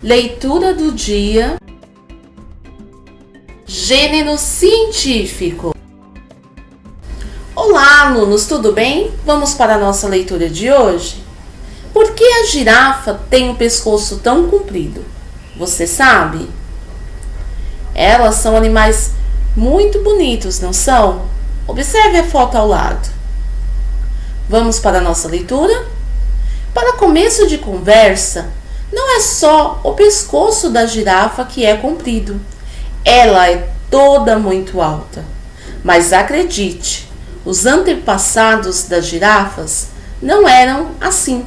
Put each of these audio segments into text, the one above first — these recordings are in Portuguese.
Leitura do dia. Gênero científico. Olá, alunos, tudo bem? Vamos para a nossa leitura de hoje. Por que a girafa tem um pescoço tão comprido? Você sabe? Elas são animais muito bonitos, não são? Observe a foto ao lado. Vamos para a nossa leitura? Para começo de conversa, não é só o pescoço da girafa que é comprido. Ela é toda muito alta. Mas acredite, os antepassados das girafas não eram assim.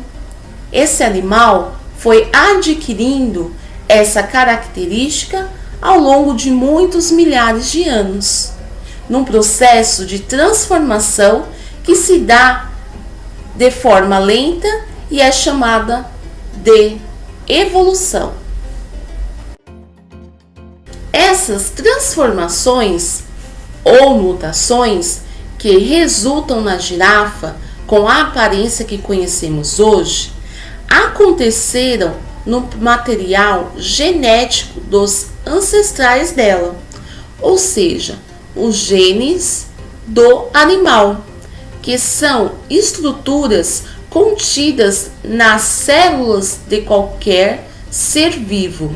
Esse animal foi adquirindo essa característica ao longo de muitos milhares de anos, num processo de transformação que se dá de forma lenta e é chamada de evolução. Essas transformações ou mutações que resultam na girafa com a aparência que conhecemos hoje aconteceram no material genético dos ancestrais dela, ou seja, os genes do animal, que são estruturas contidas nas células de qualquer ser vivo,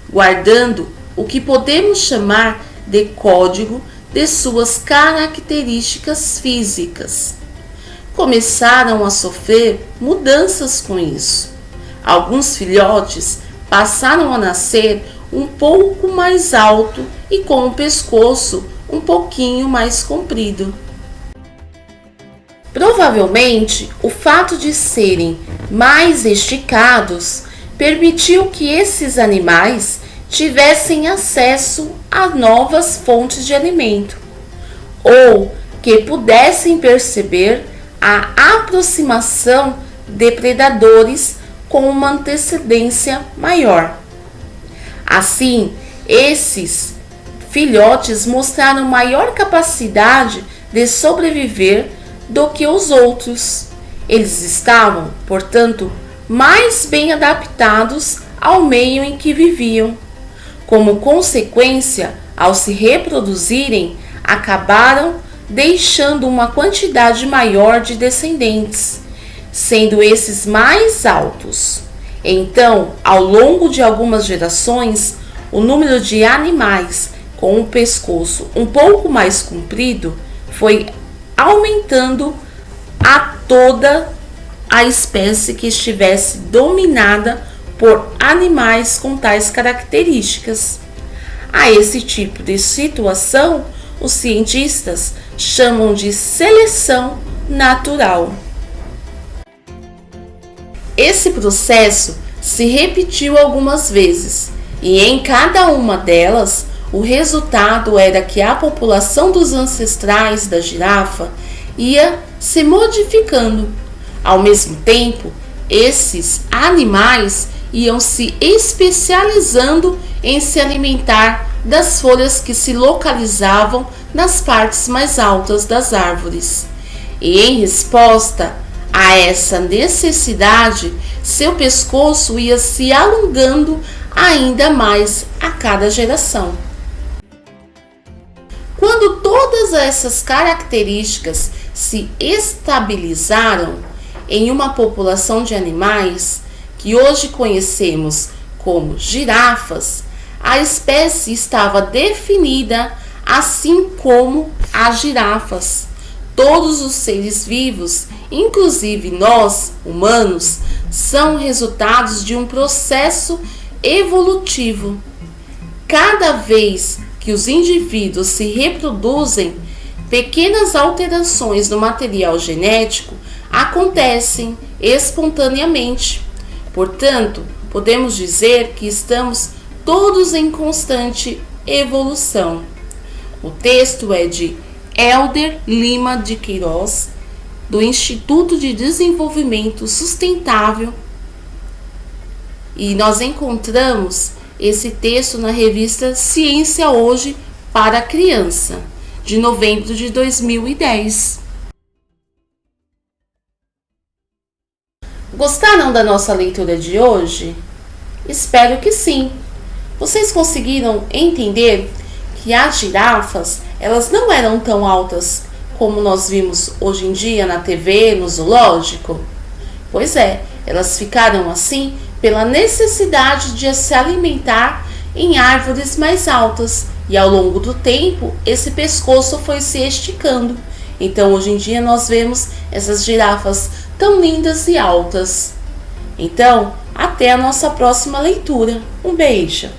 guardando o que podemos chamar de código de suas características físicas. Começaram a sofrer mudanças com isso. Alguns filhotes passaram a nascer um pouco mais alto e com o pescoço um pouquinho mais comprido. Provavelmente, o fato de serem mais esticados permitiu que esses animais tivessem acesso a novas fontes de alimento, ou que pudessem perceber a aproximação de predadores com uma antecedência maior. Assim, esses filhotes mostraram maior capacidade de sobreviver do que os outros. Eles estavam, portanto, mais bem adaptados ao meio em que viviam. Como consequência, ao se reproduzirem, acabaram deixando uma quantidade maior de descendentes, sendo esses mais altos. Então, ao longo de algumas gerações, o número de animais com o pescoço um pouco mais comprido foi aumentando a toda a espécie que estivesse dominada por animais com tais características. A esse tipo de situação, os cientistas chamam de seleção natural. Esse processo se repetiu algumas vezes, e em cada uma delas, o resultado era que a população dos ancestrais da girafa ia se modificando. Ao mesmo tempo, esses animais iam se especializando em se alimentar das folhas que se localizavam nas partes mais altas das árvores. E em resposta a essa necessidade, seu pescoço ia se alongando ainda mais a cada geração. Quando todas essas características se estabilizaram em uma população de animais que hoje conhecemos como girafas, a espécie estava definida assim como as girafas. Todos os seres vivos, inclusive nós, humanos, são resultados de um processo evolutivo. Cada vez que os indivíduos se reproduzem, pequenas alterações no material genético acontecem espontaneamente. Portanto, podemos dizer que estamos todos em constante evolução. O texto é de Helder Lima de Queiroz, do Instituto de Desenvolvimento Sustentável, e nós encontramos esse texto na revista Ciência Hoje para a Criança, de novembro de 2010. Gostaram da nossa leitura de hoje? Espero que sim. Vocês conseguiram entender que as girafas, elas não eram tão altas como nós vimos hoje em dia na TV, no zoológico? Pois é, elas ficaram assim pela necessidade de se alimentar em árvores mais altas, e ao longo do tempo esse pescoço foi se esticando. Então hoje em dia nós vemos essas girafas tão lindas e altas. Então, até a nossa próxima leitura. Um beijo!